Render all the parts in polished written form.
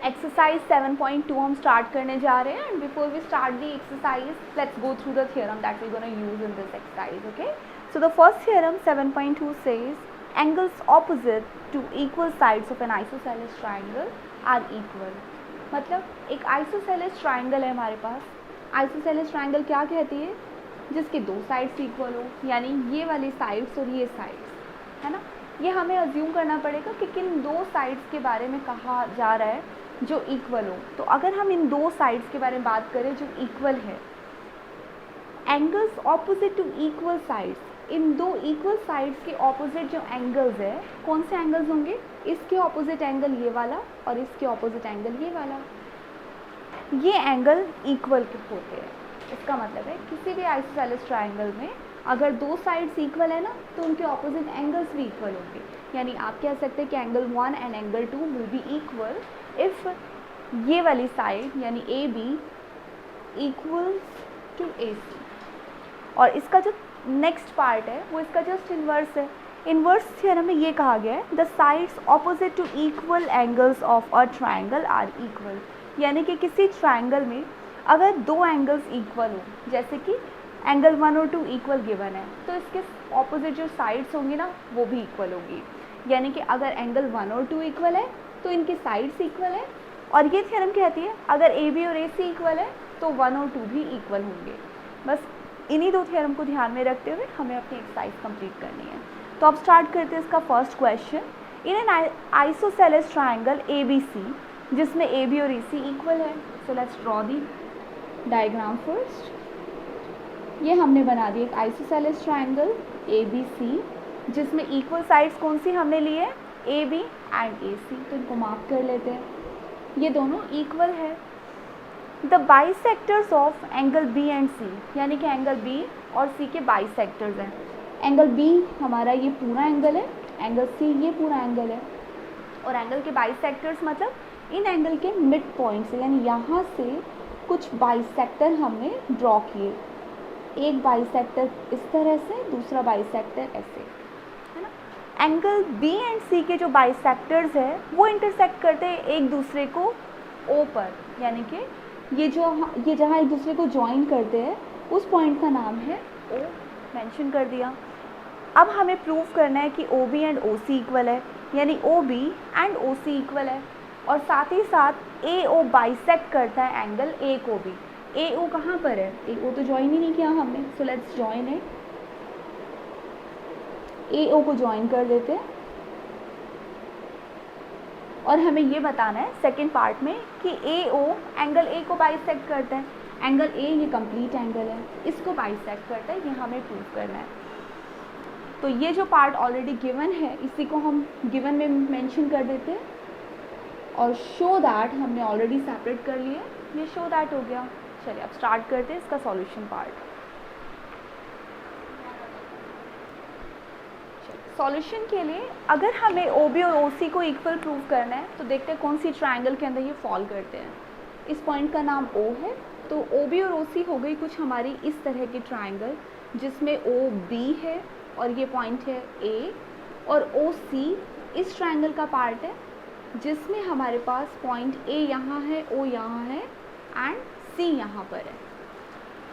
Exercise 7.2 हम start करने जा रहे हैं and before we start the exercise let's go through the theorem that we gonna use in this exercise. Okay, so the first theorem 7.2 says angles opposite to equal sides of an isosceles triangle are equal. मतलब एक isosceles triangle है हमारे पास. Isosceles triangle क्या कहती है? जिसके दो sides equal हो, यानी ये वाली साइड्स और ये साइड्स, है ना. ये हमें अज्यूम करना पड़ेगा कि किन दो साइड्स के बारे में कहा जा रहा है जो इक्वल हो. तो अगर हम इन दो साइड्स के बारे में बात करें जो इक्वल है, angles opposite to equal sides, इन दो इक्वल साइड्स के ऑपोजिट जो एंगल्स है, कौन से एंगल्स होंगे? इसके ऑपोजिट एंगल ये वाला और इसके ऑपोजिट एंगल ये वाला. ये एंगल इक्वल होते हैं. इसका मतलब है किसी भी आइसोसेलेस ट्राइंगल में अगर दो साइड्स इक्वल है ना, तो उनके ऑपोजिट एंगल्स भी इक्वल होंगे. यानी आप कह सकते हैं कि angle 1 and angle 2 will be equal if ये वाली साइड यानी A B equals to A C. और इसका जो नेक्स्ट पार्ट है वो इसका जस्ट इन्वर्स है. इन्वर्स थ्योरम में ये कहा गया है the sides opposite to equal angles of a triangle are equal. यानी कि किसी ट्राइंगल में अगर दो एंगल्स इक्वल हो, जैसे कि एंगल 1 और 2 इक्वल गिवन है, तो इसके ऑपोजिट जो साइड्स होंगी ना वो भी इक्वल होगी. यानी कि अगर एंगल 1 और 2 इक्वल है तो इनके साइड्स इक्वल है. और ये थ्योरम कहती है अगर ए बी और ए सी इक्वल है तो 1 और 2 भी इक्वल होंगे. बस इन्हीं दो थ्योरम को ध्यान में रखते हुए हमें अपनी एक्सरसाइज कंप्लीट करनी है. तो अब स्टार्ट करते हैं इसका first question. In an isosceles triangle A B C जिसमें ए बी और ए सी इक्वल है. So let's draw the diagram first. ये हमने बना दी एक isosceles triangle A B C जिसमें इक्वल साइड्स कौन सी हमने ली है? A B and A C. तो इनको मार्क कर लेते हैं. ये दोनों इक्वल है. The bisectors of angle B and C, यानी कि एंगल बी और सी के बाइसेक्टर्स हैं. एंगल बी हमारा ये पूरा एंगल है, एंगल सी ये पूरा एंगल है. और एंगल के बाइसेक्टर्स मतलब इन एंगल के मिड पॉइंट से, यानी यहाँ से कुछ बाइसेक्टर हमने ड्रॉ किए. एक बाइसेक्टर इस तरह से, दूसरा बाइसेक्टर ऐसे, है ना. एंगल बी एंड सी के जो बाइसेक्टर्स है वो इंटरसेक्ट करते हैं एक दूसरे को ओ पर, यानी कि ये जहाँ एक दूसरे को ज्वाइन करते हैं उस पॉइंट का नाम है ओ. मेंशन कर दिया. अब हमें प्रूव करना है कि O B and O C equal है, यानी O B and O C equal है. और साथ ही साथ ए ओ बाइसेक्ट करता है एंगल ए को भी. ए ओ कहाँ पर है? ए ओ तो ज्वाइन ही नहीं किया हमने. So let's join it. A O को ज्वाइन कर देते हैं. और हमें ये बताना है सेकेंड पार्ट में कि ए ओ एंगल ए को बाइसेक्ट करता है. एंगल ए ये कंप्लीट एंगल है, इसको बाइसेक्ट करता है. ये हमें प्रूव करना है. तो ये जो पार्ट ऑलरेडी गिवन है इसी को हम गिवन में मेंशन कर देते हैं. और शो दैट हमने ऑलरेडी सेपरेट कर लिया. ये शो दैट हो गया. चलिए अब स्टार्ट करते हैं इसका सॉल्यूशन पार्ट. सॉल्यूशन के लिए अगर हमें ओ बी और ओ सी को इक्वल प्रूव करना है तो देखते हैं कौन सी ट्राइंगल के अंदर ये फॉल करते हैं. इस पॉइंट का नाम ओ है, तो ओ बी और ओ सी हो गई कुछ हमारी इस तरह की ट्राइंगल जिसमें ओ बी है और ये पॉइंट है ए, और ओ सी इस ट्राइंगल का पार्ट है जिसमें हमारे पास पॉइंट ए यहाँ है, ओ यहाँ है एंड सी यहाँ पर है.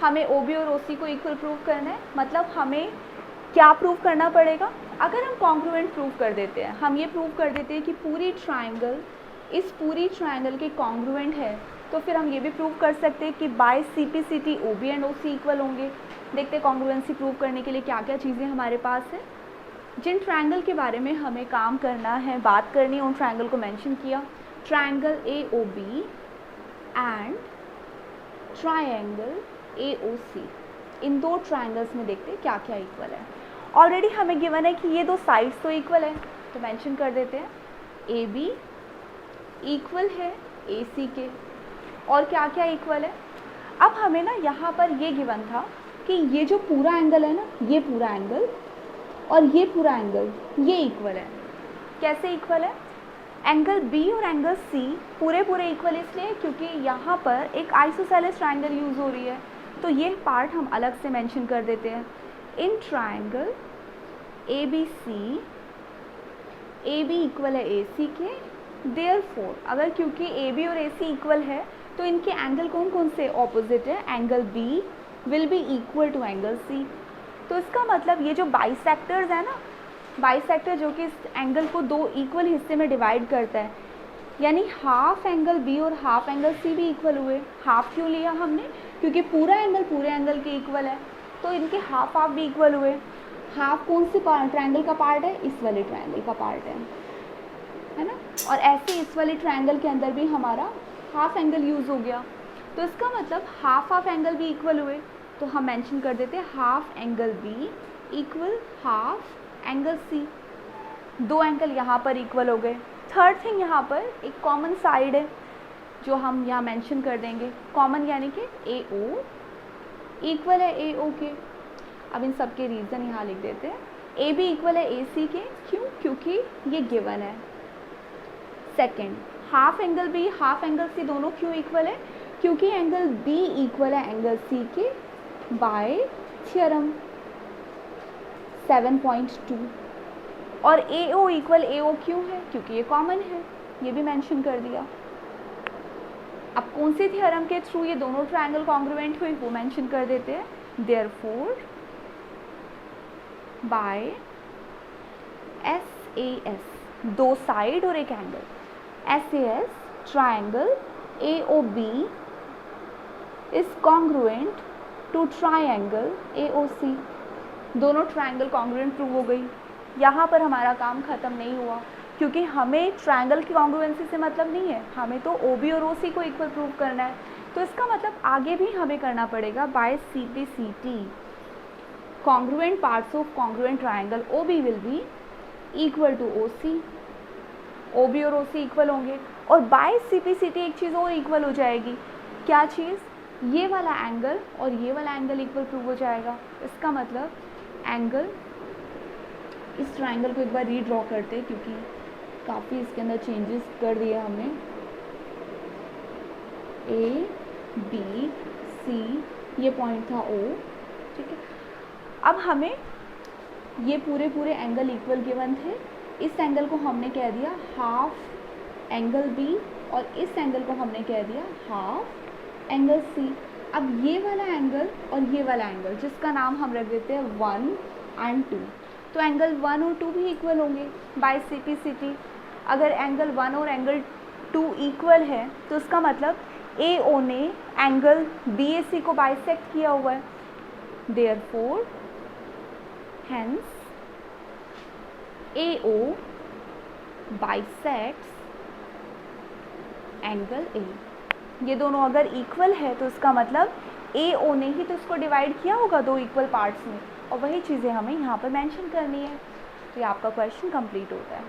हमें ओ बी और ओ सी को इक्वल प्रूव करना है. मतलब हमें क्या प्रूव करना पड़ेगा? अगर हम कॉन्ग्रुएंट प्रूव कर देते हैं, हम ये प्रूव कर देते हैं कि पूरी ट्राइंगल इस पूरी ट्राइंगल के कॉन्ग्रुएंट है, तो फिर हम ये भी प्रूव कर सकते हैं कि by C P C T O B and O C equal होंगे. देखते हैं कॉन्ग्रुएंसी प्रूव करने के लिए क्या क्या चीज़ें हमारे पास है. जिन ट्राइंगल के बारे में हमें काम करना है, बात करनी है, उन ट्राइंगल को मेंशन किया. Triangle A O B and triangle A O C, इन दो ट्राइंगल्स में देखते हैं क्या क्या इक्वल है. ऑलरेडी हमें गिवन है कि ये दो साइड्स तो इक्वल है, तो मेंशन कर देते हैं ए बी इक्वल है ए सी के. और क्या क्या इक्वल है? अब हमें ना यहाँ पर ये गिवन था कि ये जो पूरा एंगल है ना, ये पूरा एंगल और ये पूरा एंगल ये इक्वल है. कैसे इक्वल है? एंगल बी और एंगल सी पूरे इक्वल इसलिए क्योंकि यहाँ पर एक आइसोसेलेस ट्राइंगल यूज़ हो रही है. तो ये पार्ट हम अलग से मेंशन कर देते हैं. In triangle A B C, A B equal है ए सी के देयरफॉर अगर क्योंकि ए बी और ए सी इक्वल है तो इनके एंगल कौन कौन से ऑपोजिट है, angle B will be equal to angle C. तो इसका मतलब ये जो बाइसेक्टर्स है ना, बाइसेक्टर जो कि इस एंगल को दो इक्वल हिस्से में डिवाइड करता है, यानी हाफ एंगल बी और हाफ एंगल सी भी इक्वल हुए। हाफ क्यों लिया हमने, क्योंकि पूरा एंगल पूरे एंगल के इक्वल है, तो इनके हाफ हाफ भी इक्वल हुए। हाफ कौन से ट्रायंगल का पार्ट है, इस वाले ट्रायंगल का पार्ट है ना। और ऐसे इस वाले ट्रायंगल के अंदर भी हमारा हाफ एंगल यूज़ हो गया, तो इसका मतलब हाफ हाफ एंगल भी इक्वल हुए। तो हम मेंशन कर देते हैं half angle B equal half angle C, दो एंगल यहाँ पर इक्वल हो गए। थर्ड थिंग, यहाँ पर एक कॉमन साइड है जो हम यहाँ मेंशन कर देंगे, कॉमन यानी कि ए ओ इक्वल है ए ओ के। अब इन सब के रीज़न यहाँ लिख देते हैं। ए बी इक्वल है ए सी के, क्यों, क्योंकि ये गिवन है। Second, half angle B half angle C दोनों क्यों इक्वल है, क्योंकि एंगल बी इक्वल है एंगल सी के बाय थ्योरम 7.2। और ए ओ इक्वल ए ओ क्यों है, क्योंकि ये कॉमन है, ये भी मेंशन कर दिया। अब कौन सी थ्योरम के थ्रू ये दोनों ट्रायंगल कॉन्ग्रुएंट हुए वो मेंशन कर देते हैं। Therefore by S A S, दो साइड और एक angle, S A S triangle A O B is congruent to triangle A O C. दोनों ट्रायंगल कॉन्ग्रुएंट प्रूव हो गई। यहाँ पर हमारा काम ख़त्म नहीं हुआ, क्योंकि हमें ट्रायंगल की कॉन्ग्रुएंसी से मतलब नहीं है, हमें तो ओ बी और ओ सी को इक्वल प्रूव करना है। तो इसका मतलब आगे भी हमें करना पड़ेगा by C P C T. Congruent parts of congruent triangle O B will be equal to O C, O B और ओ सी इक्वल होंगे। और by C P C T एक चीज़ और इक्वल हो जाएगी, क्या चीज़, ये वाला एंगल और ये वाला एंगल इक्वल प्रूव हो जाएगा। इसका मतलब एंगल, इस ट्रायंगल को एक बार रीड्रॉ करते हैं क्योंकि काफ़ी इसके अंदर चेंजेस कर दिए हमने। ए बी सी ये पॉइंट था ओ, ठीक है। अब हमें ये पूरे एंगल इक्वल गिवन थे, इस एंगल को हमने कह दिया हाफ एंगल बी और इस एंगल को हमने कह दिया हाफ एंगल सी। अब ये वाला एंगल और ये वाला एंगल जिसका नाम हम रख देते हैं 1 एंड 2, तो एंगल 1 और 2 भी इक्वल होंगे by C P C T. अगर एंगल 1 और एंगल 2 इक्वल है तो इसका मतलब ए ओ ने एंगल बी ए सी को बाइसेक्ट किया हुआ है। Therefore hence A O bisects angle A. ये दोनों अगर इक्वल है तो इसका मतलब ए ओ ने ही तो इसको डिवाइड किया होगा दो इक्वल पार्ट्स में, और वही चीज़ें हमें यहाँ पर मेंशन करनी है। तो ये आपका क्वेश्चन कंप्लीट होता है।